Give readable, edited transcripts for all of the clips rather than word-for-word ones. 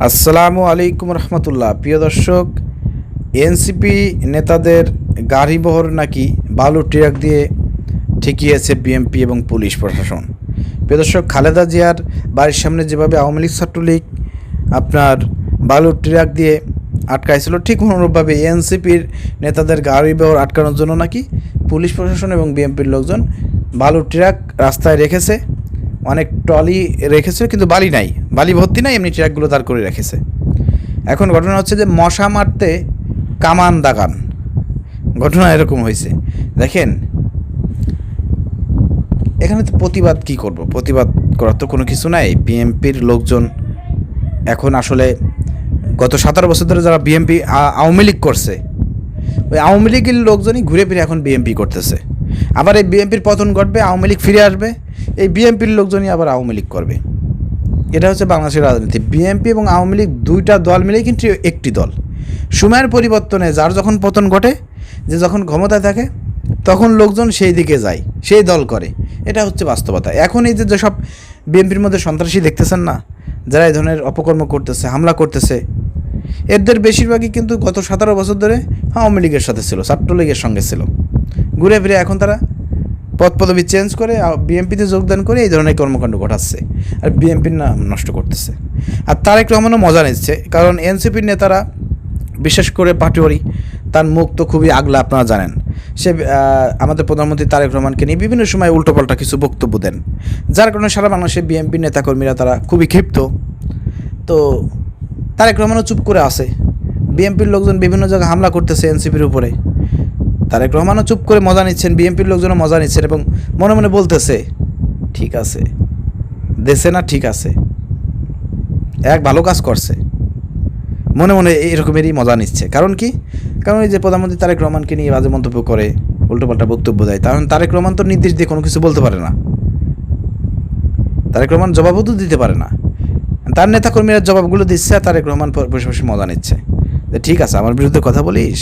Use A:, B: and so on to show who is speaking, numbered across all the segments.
A: আসসালামু আলাইকুম রহমতুল্লাহ। প্রিয় দর্শক, এনসিপি নেতাদের গাড়িবহর নাকি বালু ট্রাক দিয়ে ঠেকিয়েছে বিএমপি এবং পুলিশ প্রশাসন। প্রিয় দর্শক, খালেদা জিয়ার বাড়ির সামনে যেভাবে আওয়ামী লীগ ছাত্রলীগ আপনার বালু ট্রাক দিয়ে আটকাইছিল, ঠিক অনুরূপভাবে এনসিপির নেতাদের গাড়িবহর আটকানোর জন্য নাকি পুলিশ প্রশাসন এবং বিএমপির লোকজন বালু ট্রাক রাস্তায় রেখেছে। অনেক ট্রলি রেখেছে, কিন্তু বালি নাই, বালি ভর্তি নাই, এমনি ট্রাকগুলো দাঁড় করে রেখেছে। এখন ঘটনা হচ্ছে যে মশা মারতে কামান দাগান, ঘটনা এরকম হয়েছে। দেখেন, এখানে তো প্রতিবাদ কি করব, প্রতিবাদ করার তো কোনো কিছু নাই। বিএমপির লোকজন এখন আসলে গত 17 বছর ধরে যারা বিএমপি আওয়ামী লীগ করছে, ওই আওয়ামী লীগের লোকজনই ঘুরে ফিরে এখন বিএমপি করতেছে। আবার এই বিএমপির পতন ঘটবে, আওয়ামী লীগ ফিরে আসবে, এই বিএমপির লোকজনই আবার আওয়ামী লীগ করবে। এটা হচ্ছে বাংলাদেশের রাজনীতি। বিএমপি এবং আওয়ামী লীগ দুইটা দল মিলেই কিন্তু একটি দল। সময়ের পরিবর্তনে যার যখন পতন ঘটে, যে যখন ক্ষমতায় থাকে, তখন লোকজন সেই দিকে যায়, সেই দল করে। এটা হচ্ছে বাস্তবতা। এখন এই যে যেসব বিএমপির মধ্যে সন্ত্রাসী দেখতেছেন না, যারা এই ধরনের অপকর্ম করতেছে, হামলা করতেছে, এদের বেশিরভাগই কিন্তু গত 17 বছর ধরে আওয়ামী লীগের সাথে ছিল, ছাত্রলীগের সঙ্গে ছিল। ঘুরে ফিরে এখন তারা পদ পদবি চেঞ্জ করে বিএমপিতে যোগদান করে এই ধরনের কর্মকাণ্ড ঘটাচ্ছে আর বিএমপির নাম নষ্ট করতেছে। আর তারেক রহমানও মজা নিচ্ছে, কারণ এনসিপির নেতারা, বিশেষ করে পাটোয়ারি, তার মুখ তো খুবই আগলা, আপনারা জানেন। সে আমাদের প্রধানমন্ত্রী তারেক রহমানকে নিয়ে বিভিন্ন সময় উল্টোপাল্টা কিছু বক্তব্য দেন, যার কারণে সারা বাংলাদেশের বিএমপির নেতাকর্মীরা তারা খুবই ক্ষিপ্ত। তো তারেক রহমানও চুপ করে আছে। বিএমপির লোকজন বিভিন্ন জায়গায় হামলা করতেছে এনসিপির উপরে, তারেক রহমানও চুপ করে মজা নিচ্ছেন, বিএমপির লোকজনও মজা নিচ্ছেন এবং মনে মনে বলতেছে ঠিক আছে, দেশে না ঠিক আছে, এক ভালো কাজ করছে, মনে মনে এরকমেরই মজা নিচ্ছে। কারণ কি? কারণ এই যে প্রধানমন্ত্রী তারেক রহমানকে নিয়ে বাজে মন্তব্য করে, উল্টোপাল্টা বক্তব্য দেয়, কারণ তারেক রহমান তো নির্দেশ দিয়ে কোনো কিছু বলতে পারে না, তারেক রহমান জবাবও তো দিতে পারে না। তার নেতাকর্মীরা জবাবগুলো দিচ্ছে আর তারেক রহমান বসে বসে মজা নিচ্ছে যে ঠিক আছে, আমার বিরুদ্ধে কথা বলিস,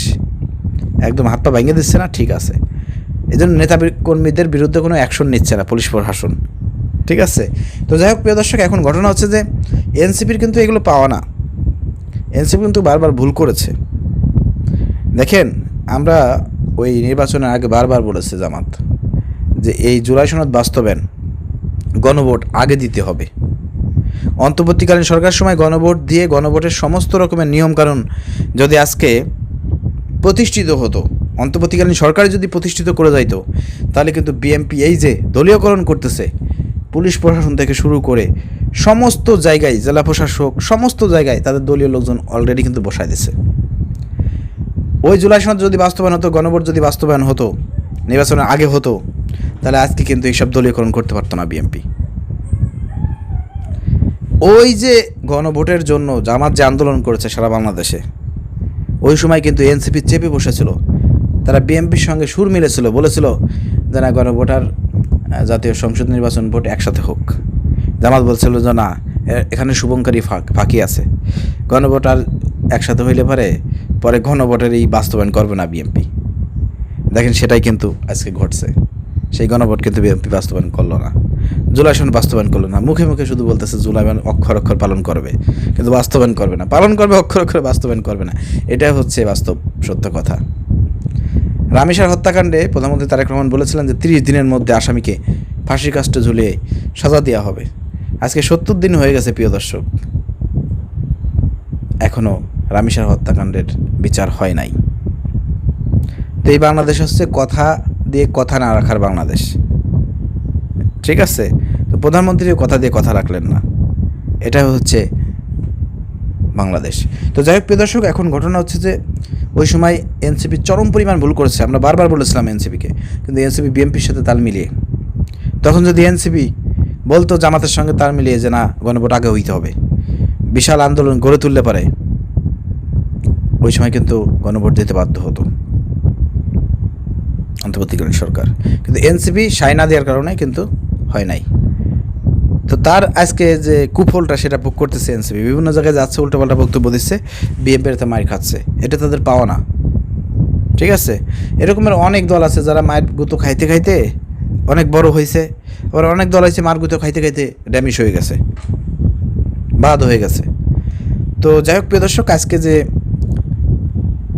A: একদম হাত পা ভেঙে দিচ্ছে না, ঠিক আছে। এই জন্য নেতা কর্মীদের বিরুদ্ধে কোনো অ্যাকশন নিচ্ছে না পুলিশ প্রশাসন, ঠিক আছে। তো যাই হোক প্রিয় দর্শক, এখন ঘটনা হচ্ছে যে এনসিপির কিন্তু এগুলো পাওয়া না, এনসিপি কিন্তু বারবার ভুল করেছে। দেখেন, আমরা ওই নির্বাচনের আগে বারবার বলেছে জামাত যে এই জুলাই সনদ বাস্তবায়ন, গণভোট আগে দিতে হবে। অন্তর্বর্তীকালীন সরকার সময় গণভোট দিয়ে গণভোটের সমস্ত রকমের নিয়মকানুন যদি আজকে প্রতিষ্ঠিত হতো, অন্তর্বর্তীকালীন সরকার যদি প্রতিষ্ঠিত করে যাইতো, তাহলে কিন্তু বিএমপি এই যে দলীয়করণ করতেছে, পুলিশ প্রশাসন থেকে শুরু করে সমস্ত জায়গায়, জেলা প্রশাসক, সমস্ত জায়গায় তাদের দলীয় লোকজন অলরেডি কিন্তু বসায় দিছে। ওই জুলাই সনদ যদি বাস্তবায়ন হতো, গণভোট যদি বাস্তবায়ন হতো, নির্বাচনের আগে হতো, তাহলে আজকে কিন্তু এইসব দলীয়করণ করতে পারতো না বিএমপি। ওই যে গণভোটের জন্য জামাত যে আন্দোলন করেছে সারা বাংলাদেশে, ওই সময় কিন্তু এনসিপি চেপে বসেছিল, তারা বিএমপির সঙ্গে সুর মিলেছিল, বলেছিল যে না, গণভোট আর জাতীয় সংসদ নির্বাচন ভোট একসাথে হোক। জামাত বলছিল যে না, এখানে শুভঙ্করী ফাঁকি আছে, গণভোট আর একসাথে হইলে পরে গণভোটের এই বাস্তবায়ন করবে না বিএমপি। দেখেন, সেটাই কিন্তু আজকে ঘটছে। সেই গণভোট কিন্তু বিএমপি বাস্তবায়ন করলো না, জুলাই সনদ বাস্তবায়ন করলো না। মুখে মুখে শুধু বলতেছে জুলাই অক্ষর অক্ষর পালন করবে, কিন্তু বাস্তবায়ন করবে না। পালন করবে অক্ষর অক্ষরে, বাস্তবায়ন করবে না। এটাই হচ্ছে বাস্তব সত্য কথা। রামেসার হত্যাকাণ্ডে প্রধানমন্ত্রী তারেক রহমান বলেছিলেন যে 30 দিনের মধ্যে আসামিকে ফাঁসির কাস্টে ঝুলিয়ে সাজা দেওয়া হবে। আজকে 70 দিন হয়ে গেছে প্রিয় দর্শক, এখনও রামেসার হত্যাকাণ্ডের বিচার হয় নাই। তো এই বাংলাদেশ হচ্ছে কথা দিয়ে কথা না রাখার বাংলাদেশ, ঠিক আছে। তো প্রধানমন্ত্রীও কথা দিয়ে কথা রাখলেন না, এটা হচ্ছে বাংলাদেশ। তো যাই হোক প্রিয় দর্শক, এখন ঘটনা হচ্ছে যে ওই সময় এনসিপি চরম পরিমাণ ভুল করেছে। আমরা বারবার বলেছিলাম এনসিপিকে, কিন্তু এনসিপি বিএমপির সাথে তাল মিলিয়ে, তখন যদি এনসিপি বলতো জামাতের সঙ্গে তাল মিলিয়ে যে না, গণভোট আগে হইতে হবে, বিশাল আন্দোলন গড়ে তুললে পারে, ওই সময় কিন্তু গণভোট দিতে বাধ্য হতো অন্তর্বর্তীকালীন সরকার। কিন্তু এনসিপি সায় না দেওয়ার কারণে কিন্তু হয় নাই। তো তার আজকে যে কুফলটা, সেটা ভোগ করতেছে এনসিপি। বিভিন্ন জায়গায় যাচ্ছে, উল্টোপাল্টা বক্তব্য দিচ্ছে, বিএনপির তো মার খাচ্ছে। এটা তাদের পাওয়া না, ঠিক আছে। এরকমের অনেক দল আছে যারা মায়ের গুঁতো খাইতে খাইতে অনেক বড় হয়েছে, আবার অনেক দল আছে মার গুঁতো খাইতে খাইতে ড্যামেজ হয়ে গেছে, বাদ হয়ে গেছে। তো যাই হোক প্রিয় দর্শক, আজকে যে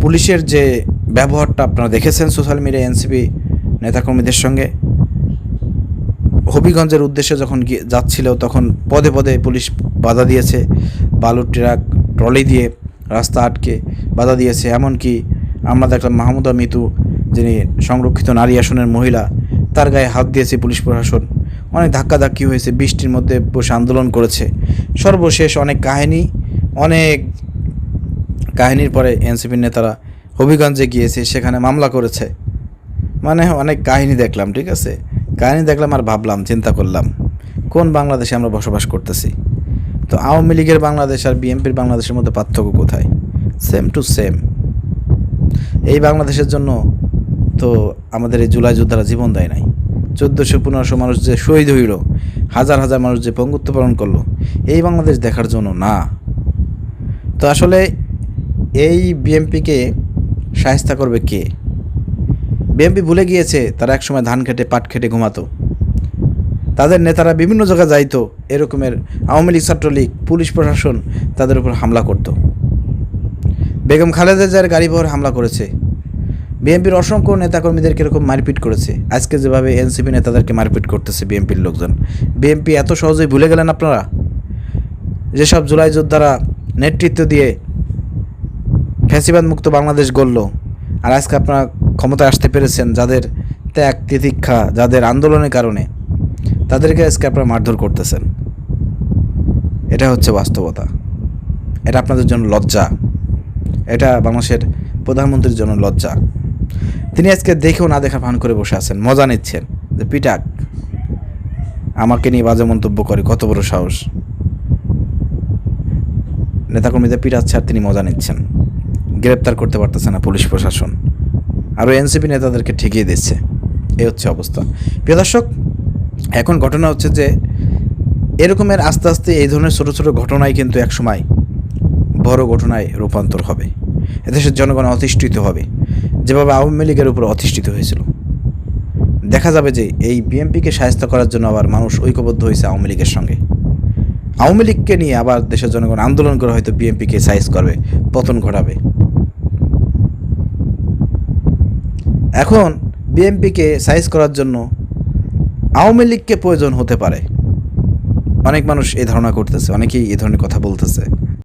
A: পুলিশের যে ব্যবহারটা আপনারা দেখেছেন সোশ্যাল মিডিয়ায় এনসিপি নেতাকর্মীদের সঙ্গে, হবিগঞ্জের উদ্দেশ্যে যখন যাচ্ছিল তখন পদে পদে পুলিশ বাধা দিয়েছে, বালুর ট্রাক ট্রলি দিয়ে রাস্তা আটকে বাধা দিয়েছে। এমনকি আমরা দেখলাম মাহমুদা মিতু, যিনি সংরক্ষিত নারী আসনের মহিলা, তার গায়ে হাত দিয়েছে পুলিশ প্রশাসন। অনেক ধাক্কাধাক্কি হয়েছে, বৃষ্টির মধ্যে বসে আন্দোলন করেছে। সর্বশেষ অনেক কাহিনীর পরে এনসিপির নেতারা হবিগঞ্জে গিয়েছে, সেখানে মামলা করেছে। মানে অনেক কাহিনী দেখলাম, ঠিক আছে, কাহিনী দেখলাম আর ভাবলাম, চিন্তা করলাম কোন বাংলাদেশে আমরা বসবাস করতেছি। তো আওয়ামী লীগের বাংলাদেশ আর বিএনপির বাংলাদেশের মধ্যে পার্থক্য কোথায়? Same to same. এই বাংলাদেশের জন্য তো আমাদের এই জুলাই যোদ্ধারা জীবন দেয় নাই। 1400-1500 মানুষ যে শহীদ হইল, হাজার হাজার মানুষ যে পঙ্গুত্ব বরণ করলো, এই বাংলাদেশ দেখার জন্য না। তো আসলে এই বিএনপিকে শায়েস্তা করবে কে? বিএনপি ভুলে গিয়েছে তারা একসময় ধান খেটে পাট খেটে ঘুমাতো। তাদের নেতারা বিভিন্ন জায়গায় যাইতো, এরকমের আওয়ামী লীগ, ছাত্রলীগ, পুলিশ প্রশাসন তাদের উপর হামলা করত। বেগম খালেদা জিয়ার গাড়ি বহর হামলা করেছে। বিএনপির অসংখ্য নেতাকর্মীদেরকে এরকম মারপিট করেছে। আজকে যেভাবে এনসিপি নেতাদেরকে মারপিট করতেছে বিএনপির লোকজন, বিএনপি এত সহজেই ভুলে গেলেন আপনারা? যেসব জুলাই যোদ্ধারা নেতৃত্ব দিয়ে ফ্যাসিবাদ মুক্ত বাংলাদেশ গড়ল, আর আজকে আপনারা ক্ষমতায় আসতে পেরেছেন, যাদের ত্যাগ তিতিক্ষা, যাদের আন্দোলনের কারণে, তাদেরকে আজকে আপনারা মারধর করতেছেন। এটা হচ্ছে বাস্তবতা। এটা আপনাদের জন্য লজ্জা। এটা বাংলাদেশের প্রধানমন্ত্রীর জন্য লজ্জা। তিনি আজকে দেখেও না দেখা ভান করে বসে আছেন, মজা নিচ্ছেন যে পিটাক আমাকে নিয়ে বাজে মন্তব্য করে, কত বড় সাহস। নেতাকর্মীদের পিটাচ্ছে আর তিনি মজা নিচ্ছেন। গ্রেপ্তার করতে পারতেছে না পুলিশ প্রশাসন, আরও এনসিপি নেতাদেরকে ঠেকিয়ে দিচ্ছে। এই হচ্ছে অবস্থা। প্রিয় দর্শক, এখন ঘটনা হচ্ছে যে এরকমের আস্তে আস্তে এই ধরনের ছোটো ছোটো ঘটনাই কিন্তু একসময় বড় ঘটনায় রূপান্তর হবে। এদেশের জনগণ অধিষ্ঠিত হবে, যেভাবে আওয়ামী লীগের উপর অধিষ্ঠিত হয়েছিল। দেখা যাবে যে এই বিএনপিকে শায়েস্তা করার জন্য আবার মানুষ ঐক্যবদ্ধ হয়েছে আওয়ামী লীগের সঙ্গে। আওয়ামী লীগকে নিয়ে আবার দেশের জনগণ আন্দোলন করে হয়তো বিএনপিকে সাইজ করবে, পতন ঘটাবে। এখন বিএনপিকে সাইজ করার জন্য আওয়ামী লীগকে প্রয়োজন হতে পারে। অনেক মানুষ এই ধারণা করতেছে, অনেকেই এই ধরনের কথা বলতেছে।